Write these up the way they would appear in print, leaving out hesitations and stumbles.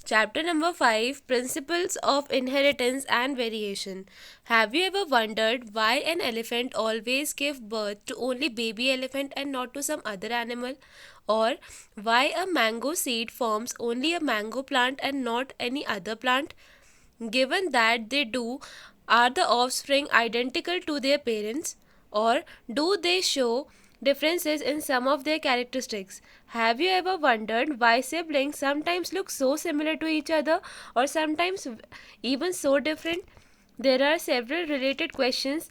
Chapter number 5, Principles of Inheritance and Variation. Have you ever wondered why an elephant always gives birth to only baby elephant and not to some other animal? Or why a mango seed forms only a mango plant and not any other plant? Given that they do, are the offspring identical to their parents? Or do they show differences in some of their characteristics? Have you ever wondered why siblings sometimes look so similar to each other or sometimes even so different? There are several related questions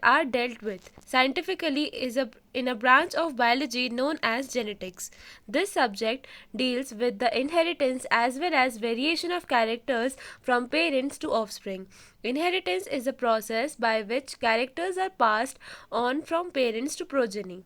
are dealt with scientifically is in a branch of biology known as genetics. This subject deals with the inheritance as well as variation of characters from parents to offspring. Inheritance is a process by which characters are passed on from parents to progeny.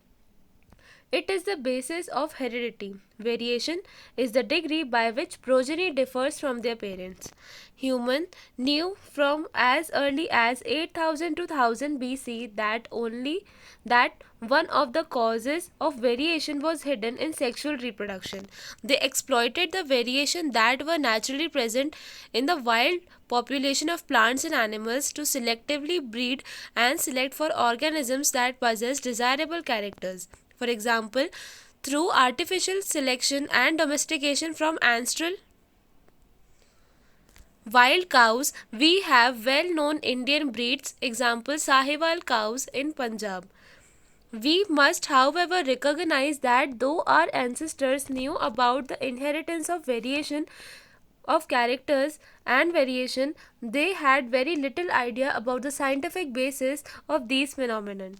It is the basis of heredity. Variation is the degree by which progeny differs from their parents. Human knew from as early as 8000 to 1000 BC that one of the causes of variation was hidden in sexual reproduction. They exploited the variation that were naturally present in the wild population of plants and animals to selectively breed and select for organisms that possess desirable characters. For example, through artificial selection and domestication from ancestral wild cows, we have well known Indian breeds, example Sahiwal cows in Punjab. We must, however, recognize that though our ancestors knew about the inheritance of variation of characters and variation, they had very little idea about the scientific basis of these phenomena.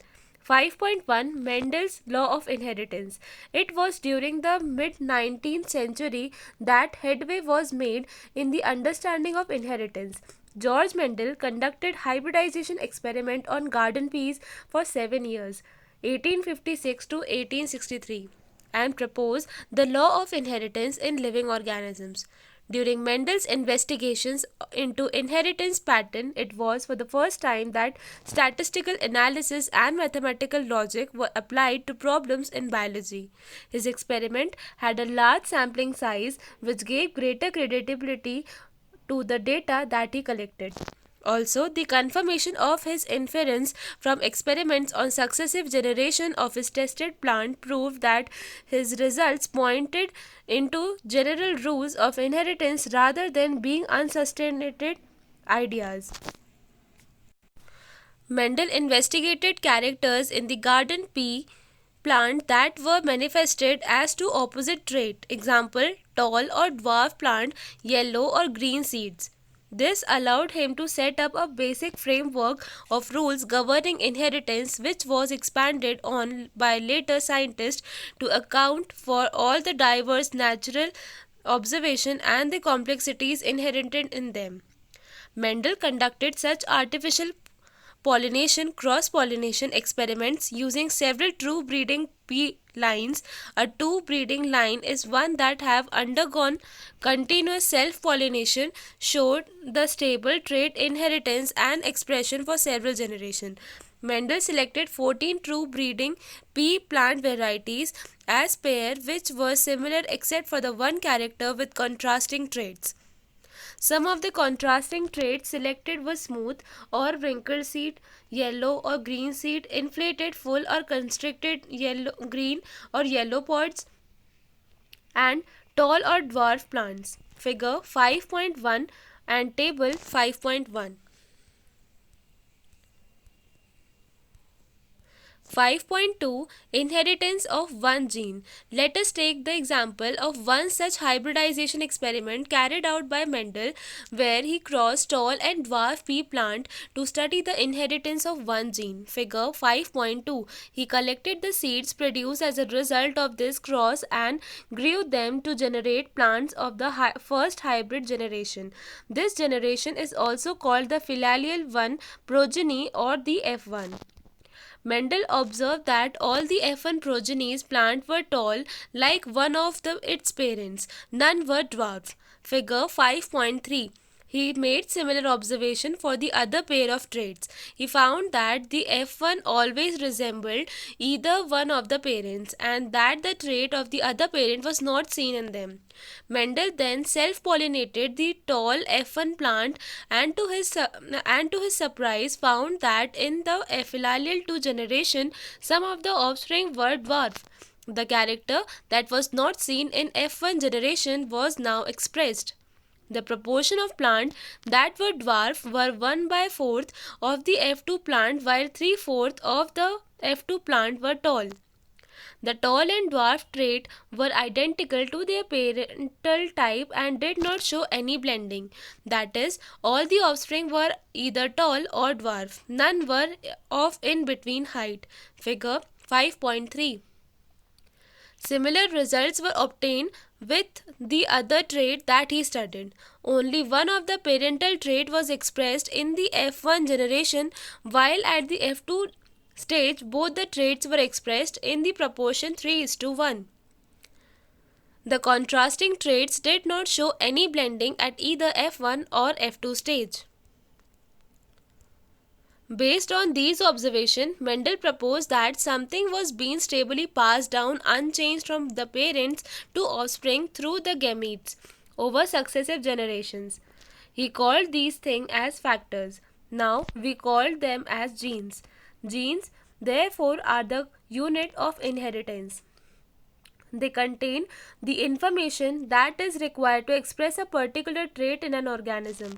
5.1 Mendel's Law of Inheritance. It was during the mid 19th century that headway was made in the understanding of inheritance. George Mendel conducted hybridization experiment on garden peas for 7 years, 1856 to 1863, and proposed the law of inheritance in living organisms. During Mendel's investigations into inheritance pattern, it was for the first time that statistical analysis and mathematical logic were applied to problems in biology. His experiment had a large sampling size which gave greater credibility to the data that he collected. Also, the confirmation of his inference from experiments on successive generation of his tested plant proved that his results pointed into general rules of inheritance rather than being unsubstantiated ideas. Mendel investigated characters in the garden pea plant that were manifested as two opposite traits. Example, tall or dwarf plant, yellow or green seeds. This allowed him to set up a basic framework of rules governing inheritance, which was expanded on by later scientists to account for all the diverse natural observation and the complexities inherent in them. Mendel conducted such artificial pollination cross pollination experiments using several true breeding bee lines. A true breeding line is one that have undergone continuous self pollination, showed the stable trait inheritance and expression for several generations. Mendel selected 14 true breeding pea plant varieties as pair which were similar except for the one character with contrasting traits. Some of the contrasting traits selected were smooth or wrinkled seed, yellow or green seed, inflated full or constricted yellow, green or yellow pods, and tall or dwarf plants. Figure 5.1 and table 5.1. 5.2 Inheritance of one gene. Let us take the example of one such hybridization experiment carried out by Mendel, where he crossed tall and dwarf pea plant to study the inheritance of one gene. Figure 5.2. He collected the seeds produced as a result of this cross and grew them to generate plants of the first hybrid generation. This generation is also called the filial 1 progeny or the F1. Mendel observed that all the F1 progenies plant were tall like one of its parents. None were dwarf. Figure 5.3. He made similar observation for the other pair of traits. He found that the F1 always resembled either one of the parents and that the trait of the other parent was not seen in them. Mendel then self-pollinated the tall F1 plant and to his surprise found that in the filial 2 generation some of the offspring were dwarf. The character that was not seen in F1 generation was now expressed. The proportion of plant that were dwarf were 1 by 4th of the F2 plant while 3/4 of the F2 plant were tall. The tall and dwarf trait were identical to their parental type and did not show any blending. That is, all the offspring were either tall or dwarf. None were of in between height. Figure 5.3. Similar results were obtained with the other trait that he studied. Only one of the parental trait was expressed in the F1 generation, while at the F2 stage both the traits were expressed in the proportion 3:1. The contrasting traits did not show any blending at either F1 or F2 stage. Based on these observations, Mendel proposed that something was being stably passed down unchanged from the parents to offspring through the gametes over successive generations. He called these things as factors. Now we call them as genes. Genes, therefore, are the unit of inheritance. They contain the information that is required to express a particular trait in an organism.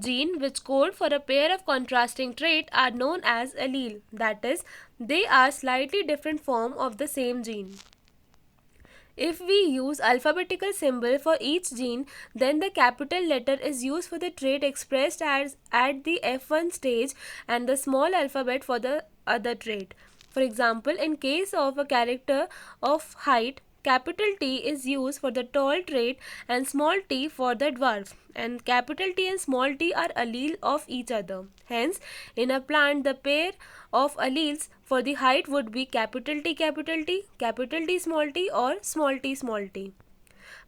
Genes which code for a pair of contrasting traits are known as allele. That is, they are slightly different forms of the same gene. If we use alphabetical symbol for each gene, then the capital letter is used for the trait expressed as at the F1 stage and the small alphabet for the other trait. For example, in case of a character of height, capital T is used for the tall trait and small t for the dwarf, and capital T and small t are allele of each other. Hence, in a plant, the pair of alleles for the height would be capital T, capital T small t, or small t.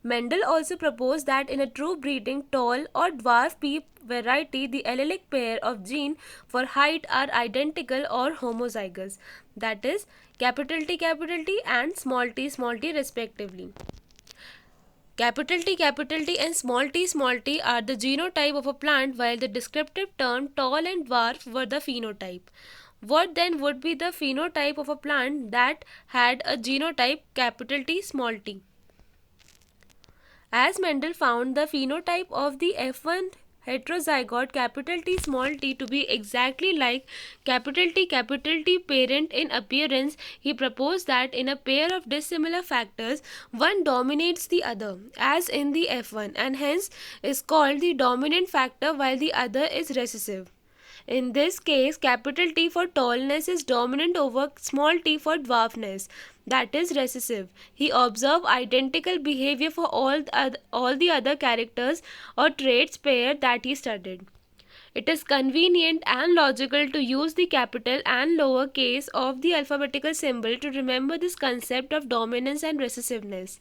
Mendel also proposed that in a true breeding tall or dwarf pea variety, the allelic pair of gene for height are identical or homozygous. That is, capital T and small t respectively. Capital T and small t are the genotype of a plant, while the descriptive term tall and dwarf were the phenotype. What then would be the phenotype of a plant that had a genotype capital T small t? As Mendel found the phenotype of the F1 heterozygote capital T small t to be exactly like capital T parent in appearance, he proposed that in a pair of dissimilar factors, one dominates the other, as in the F1, and hence is called the dominant factor while the other is recessive. In this case, capital T for tallness is dominant over small t for dwarfness, that is recessive. He observed identical behavior for all the other characters or traits pair that he studied. It is convenient and logical to use the capital and lower case of the alphabetical symbol to remember this concept of dominance and recessiveness.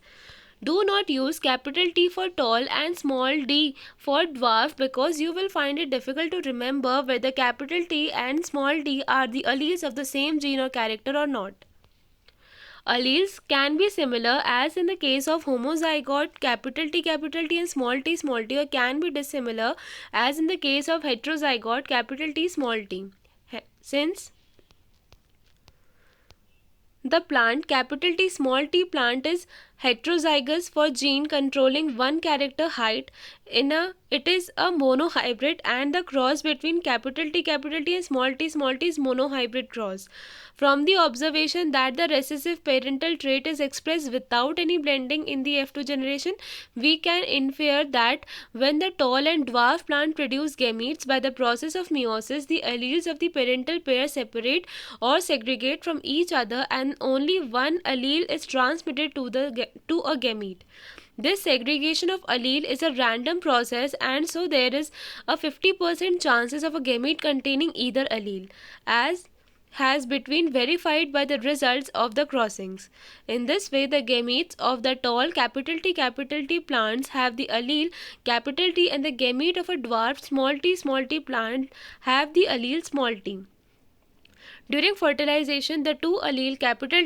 Do not use capital T for tall and small d for dwarf because you will find it difficult to remember whether capital T and small d are the alleles of the same gene or character or not. Alleles can be similar as in the case of homozygote capital T and small t or can be dissimilar as in the case of heterozygote capital T small t. Since the plant capital T small t plant is heterozygous for gene controlling one character height, it is a monohybrid, and the cross between capital T and small t is monohybrid cross. From the observation that the recessive parental trait is expressed without any blending in the F2 generation, we can infer that when the tall and dwarf plant produce gametes by the process of meiosis, the alleles of the parental pair separate or segregate from each other and only one allele is transmitted to a gamete. This segregation of allele is a random process, and so there is a 50% chances of a gamete containing either allele. As has been verified by the results of the crossings. In this way, the gametes of the tall T plants have the allele T and the gamete of a dwarf small t plant have the allele small t. During fertilization, the two allele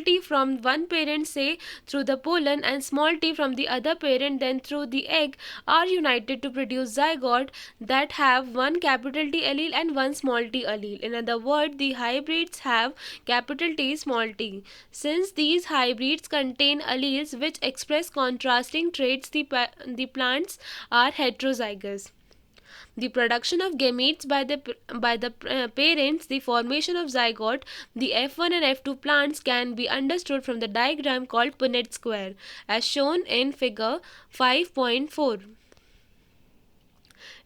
T from one parent, say through the pollen, and small t from the other parent, then through the egg, are united to produce zygote that have one T allele and one small t allele. In other words, the hybrids have T small t. Since these hybrids contain alleles which express contrasting traits, the plants are heterozygous. The production of gametes by the parents, the formation of zygote, the F1 and F2 plants can be understood from the diagram called Punnett square, as shown in figure 5.4.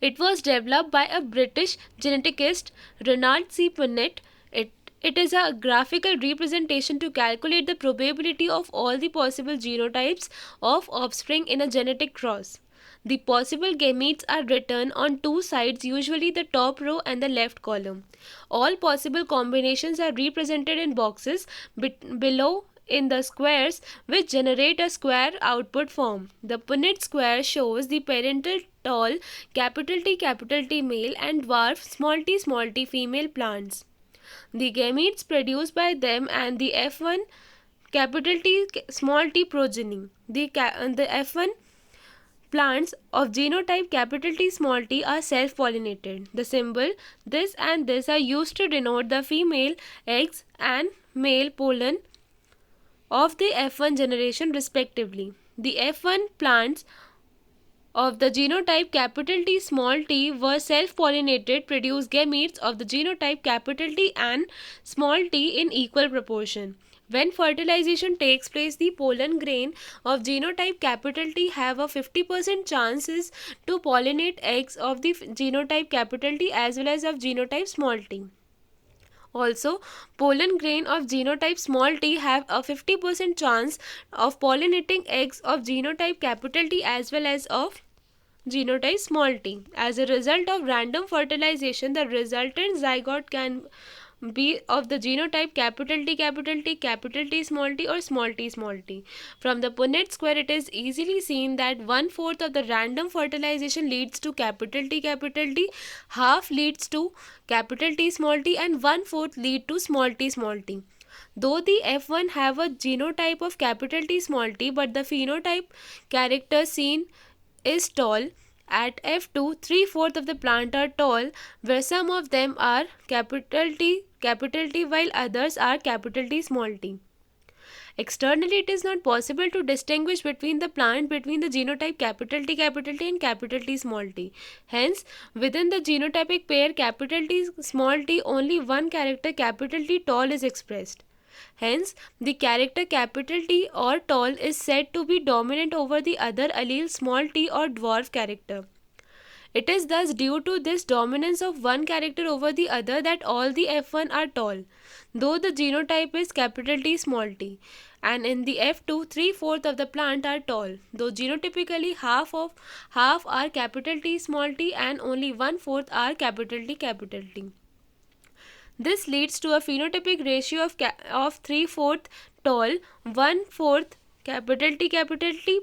It was developed by a British geneticist, Ronald C. Punnett. It is a graphical representation to calculate the probability of all the possible genotypes of offspring in a genetic cross. The possible gametes are written on two sides, usually the top row and the left column. All possible combinations are represented in boxes below in the squares, which generate a square output form. The Punnett square shows the parental tall T male and dwarf small t female plants. The gametes produced by them and the F1 T small t progeny. The F1 plants of genotype T small t are self-pollinated. The symbol this and this are used to denote the female eggs and male pollen of the F1 generation respectively. The F1 plants of the genotype T small t were self-pollinated, produce gametes of the genotype T and small t in equal proportion. When fertilization takes place, the pollen grain of genotype T have a 50% chances to pollinate eggs of the genotype T as well as of genotype small t. Also, pollen grain of genotype small t have a 50% chance of pollinating eggs of genotype T as well as of genotype small t. As a result of random fertilization, the resultant zygote can be of the genotype T small t or small t. From the Punnett square, it is easily seen that 1/4 of the random fertilization leads to T, half leads to T small t, and 1/4 lead to small t. Though the F1 have a genotype of T small t, but the phenotype character seen is tall. At F2, 3/4 of the plant are tall, where some of them are T, while others are T small t. Externally, it is not possible to distinguish between the plant between the genotype T and T small t. Hence, within the genotypic pair T small t, only one character T tall is expressed. Hence, the character T or tall is said to be dominant over the other allele small t or dwarf character. It is thus due to this dominance of one character over the other that all the F1 are tall, though the genotype is T small t. And in the F2, 3/4 of the plant are tall, though genotypically half are T small t and only 1/4 are T. This leads to a phenotypic ratio of 3/4 tall, 1/4 T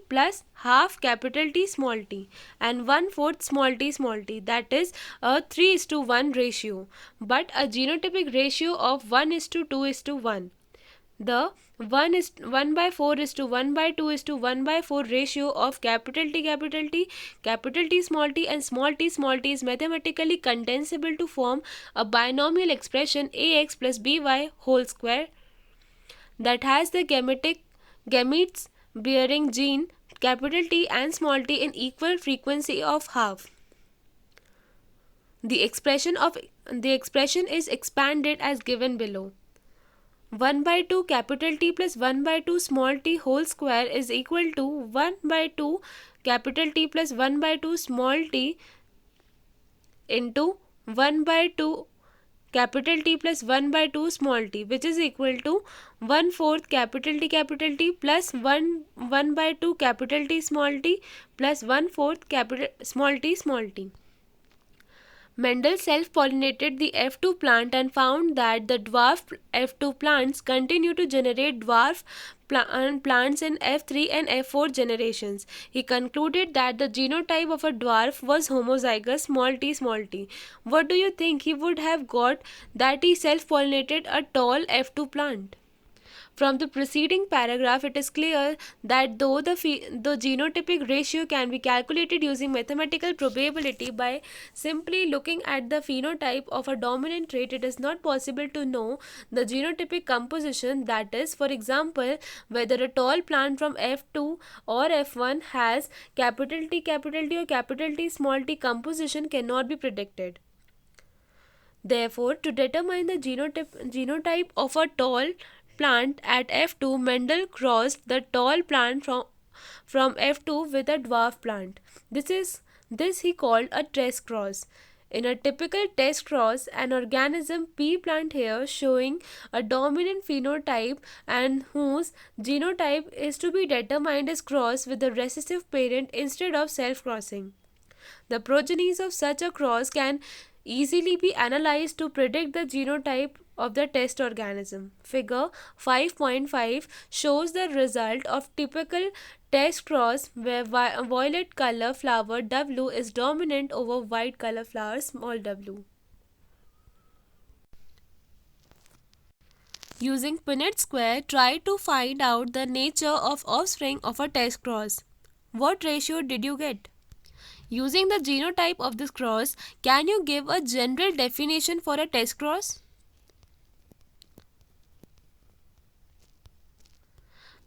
plus half T small t and 1/4 small t, that is a 3:1 ratio, but a genotypic ratio of 1:2:1. The 1/4:1/2:1/4 ratio of T small t and small t is mathematically condensable to form a binomial expression ax plus by whole square that has the gametes bearing gene T and small t in equal frequency of half. The expression is expanded as given below. 1/2 T plus 1/2 small t whole square is equal to 1/2 T plus 1/2 small t into 1/2 T plus 1/2 small t, which is equal to 1/4 T plus 1/2 T small t plus 1/4 small t. Mendel self-pollinated the F2 plant and found that the dwarf F2 plants continue to generate dwarf plants in F3 and F4 generations. He concluded that the genotype of a dwarf was homozygous small t. What do you think he would have got that he self-pollinated a tall F2 plant? From the preceding paragraph, it is clear that though the genotypic ratio can be calculated using mathematical probability by simply looking at the phenotype of a dominant trait, it is not possible to know the genotypic composition. That is, for example, whether a tall plant from F2 or F1 has capital T or capital T small t composition cannot be predicted. Therefore, to determine the genotype of a tall plant at F2, Mendel crossed the tall plant from F2 with a dwarf plant. This he called a test cross. In a typical test cross, an organism pea plant here showing a dominant phenotype and whose genotype is to be determined is crossed with the recessive parent instead of self-crossing. The progenies of such a cross can easily be analyzed to predict the genotype of the test organism. Figure 5.5 shows the result of typical test cross where violet color flower W is dominant over white color flower small w. Using Punnett square, try to find out the nature of offspring of a test cross. What ratio did you get? Using the genotype of this cross, can you give a general definition for a test cross?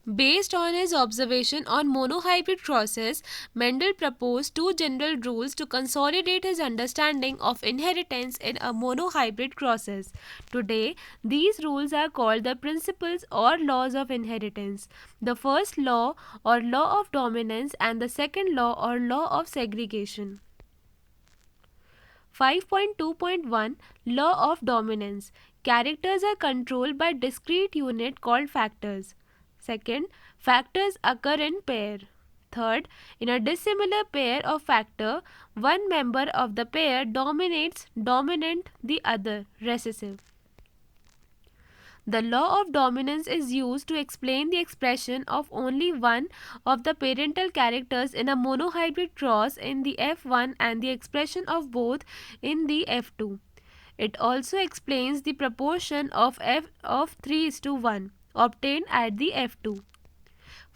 Based on his observation on monohybrid crosses, Mendel proposed two general rules to consolidate his understanding of inheritance in a monohybrid crosses. Today, these rules are called the principles or laws of inheritance. The first law or law of dominance and the second law or law of segregation. 5.2.1 Law of Dominance. Characters are controlled by discrete unit called factors. Second, factors occur in pair. Third, in a dissimilar pair of factor, one member of the pair dominates dominant, the other recessive. The law of dominance is used to explain the expression of only one of the parental characters in a monohybrid cross in the F1 and the expression of both in the F2. It also explains the proportion of 3:1 obtained at the F2.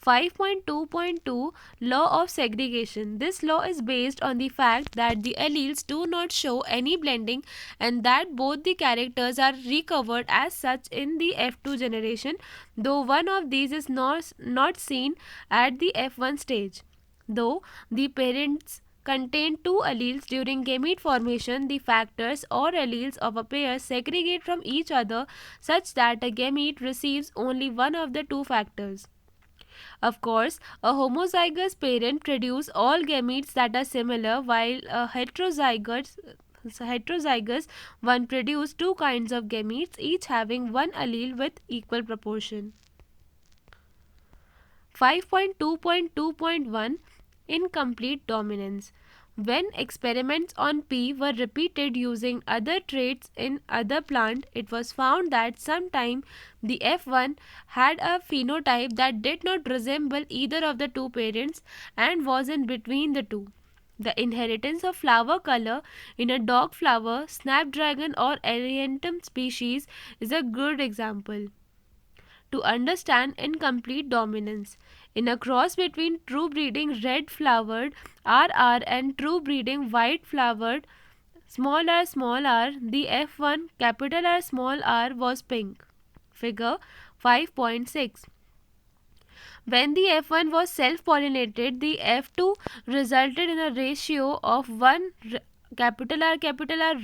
5.2.2 Law of Segregation. This law is based on the fact that the alleles do not show any blending and that both the characters are recovered as such in the F2 generation, though one of these is not seen at the F1 stage. Though the parents contain two alleles during gamete formation, the factors or alleles of a pair segregate from each other such that a gamete receives only one of the two factors. Of course, a homozygous parent produces all gametes that are similar, while a heterozygous one produces two kinds of gametes, each having one allele with equal proportion. 5.2.2.1 Incomplete dominance. When experiments on P were repeated using other traits in other plant, it was found that sometime the F1 had a phenotype that did not resemble either of the two parents and was in between the two. The inheritance of flower color in a dog flower, snapdragon or Ariantum species is a good example to understand incomplete dominance. In a cross between true breeding red flowered RR and true breeding white flowered r, the F1 capital R small r was pink. Figure 5.6. When the F1 was self-pollinated, the F2 resulted in a ratio of 1 capital R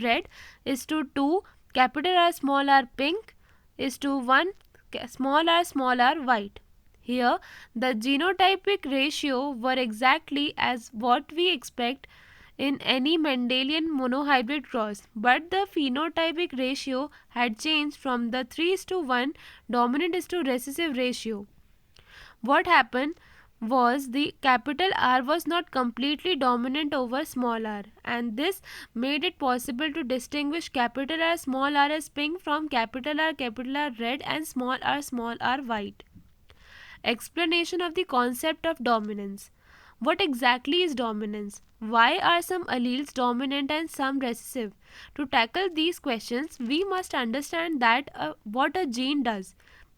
red is to 2 capital R pink is to 1 small r white. Here, the genotypic ratio were exactly as what we expect in any Mendelian monohybrid cross, but the phenotypic ratio had changed from the 3:1 dominant is to recessive ratio. What happened was the capital R was not completely dominant over small r, and this made it possible to distinguish capital R as pink from capital R red, and small r white. Explanation of the concept of dominance. What exactly is dominance? Why are some alleles dominant and some recessive? To tackle these questions, we must understand that what a gene does.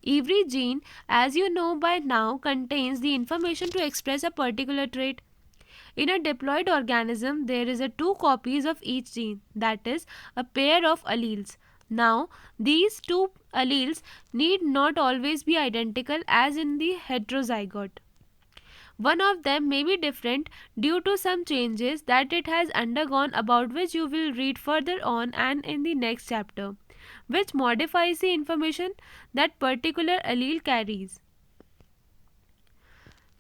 Every gene, as you know by now, contains the information to express a particular trait. In a diploid organism, there is a two copies of each gene, that is, a pair of alleles. Now, these two alleles need not always be identical as in the heterozygote. One of them may be different due to some changes that it has undergone, about which you will read further on and in the next chapter, which modifies the information that particular allele carries.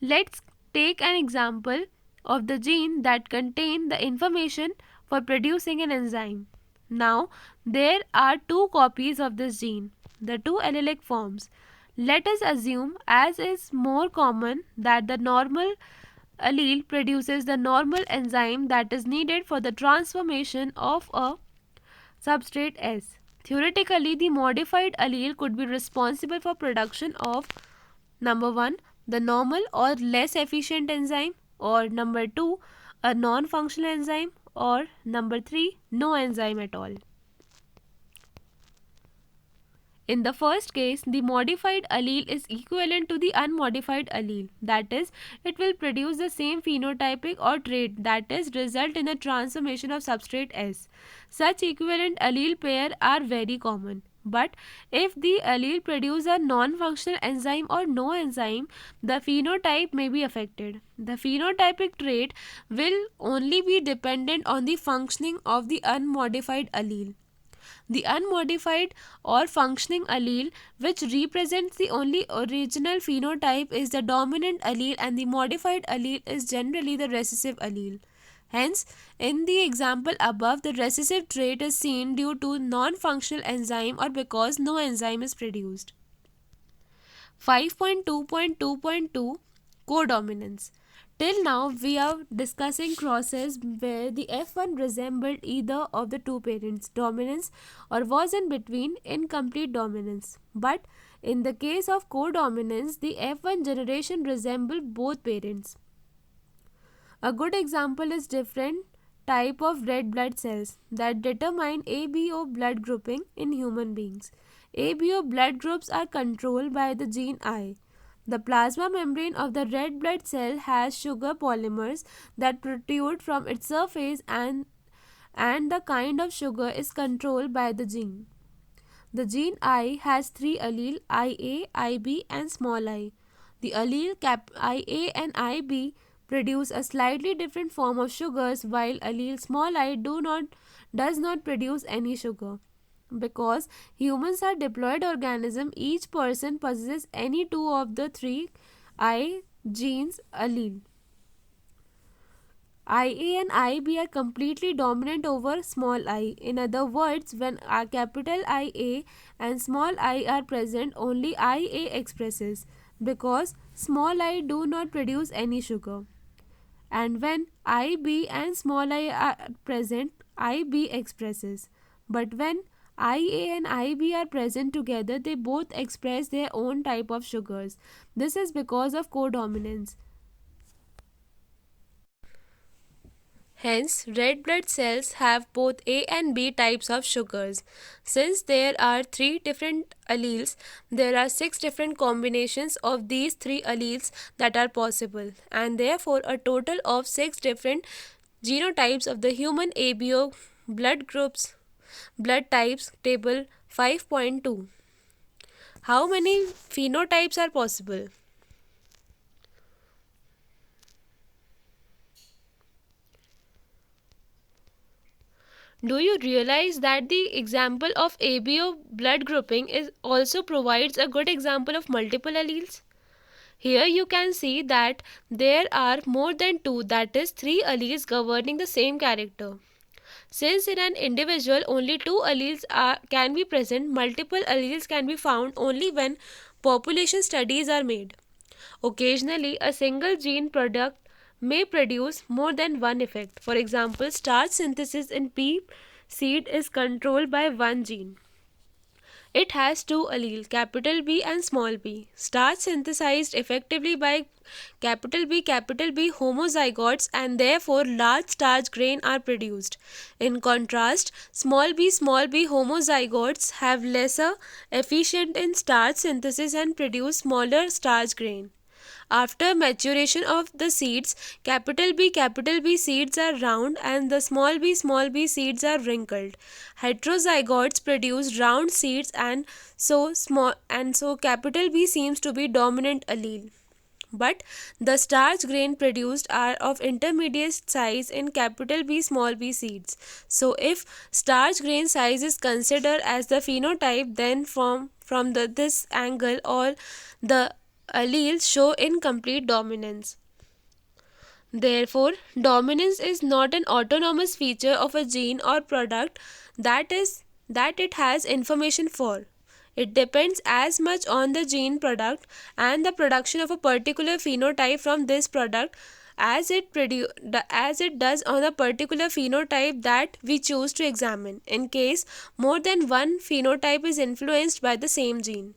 Let's take an example of the gene that contain the information for producing an enzyme. Now, there are two copies of this gene, the two allelic forms. Let us assume, as is more common, that the normal allele produces the normal enzyme that is needed for the transformation of a substrate S. Theoretically, the modified allele could be responsible for production of number 1, the normal or less efficient enzyme, or number 2, a non-functional enzyme, or number 3, no enzyme at all. In the first case, the modified allele is equivalent to the unmodified allele. That is, it will produce the same phenotypic or trait, that is, result in the transformation of substrate S. Such equivalent allele pair are very common. But if the allele produce a non-functional enzyme or no enzyme, the phenotype may be affected. The phenotypic trait will only be dependent on the functioning of the unmodified allele. The unmodified or functioning allele, which represents the only original phenotype, is the dominant allele, and the modified allele is generally the recessive allele. Hence, in the example above, the recessive trait is seen due to non-functional enzyme or because no enzyme is produced. 5.2.2.2 Codominance. Till now, we are discussing crosses where the F1 resembled either of the two parents' dominance or was in between incomplete dominance. But in the case of codominance, the F1 generation resembled both parents. A good example is different type of red blood cells that determine ABO blood grouping in human beings. ABO blood groups are controlled by the gene I. The plasma membrane of the red blood cell has sugar polymers that protrude from its surface, and the kind of sugar is controlled by the gene. The gene I has three alleles, IA, IB and small I. The allele IA and IB produce a slightly different form of sugars, while allele small I does not produce any sugar. Because humans are diploid organisms, each person possesses any two of the three I genes allele. IA and IB are completely dominant over small I. In other words, when a capital IA and small I are present, only IA expresses, because small I do not produce any sugar. And when IB and small I are present, IB expresses. But when IA and IB are present together, they both express their own type of sugars. This is because of codominance. Hence, red blood cells have both A and B types of sugars. Since there are three different alleles, there are 6 different combinations of these 3 alleles that are possible, and therefore a total of 6 different genotypes of the human ABO blood groups. Blood types, table 5.2. How many phenotypes are possible? Do you realize that the example of ABO blood grouping also provides a good example of multiple alleles? Here you can see that there are more than 2, that is 3 alleles governing the same character. Since in an individual only 2 alleles can be present, multiple alleles can be found only when population studies are made. Occasionally, a single gene product may produce more than one effect. For example, starch synthesis in pea seed is controlled by one gene. It has two alleles, capital B and small b. Starch synthesized effectively by capital B homozygotes, and therefore large starch grain are produced. In contrast, small b homozygotes have lesser efficient in starch synthesis and produce smaller starch grain. After maturation of the seeds, capital B seeds are round and the small b seeds are wrinkled. Heterozygotes produce round seeds, and so capital B seems to be dominant allele. But the starch grain produced are of intermediate size in capital B small b seeds. So if starch grain size is considered as the phenotype, then from this angle all the alleles show incomplete dominance. Therefore, dominance is not an autonomous feature of a gene or product that it has information for. It depends as much on the gene product and the production of a particular phenotype from this product as it does on a particular phenotype that we choose to examine, in case more than one phenotype is influenced by the same gene.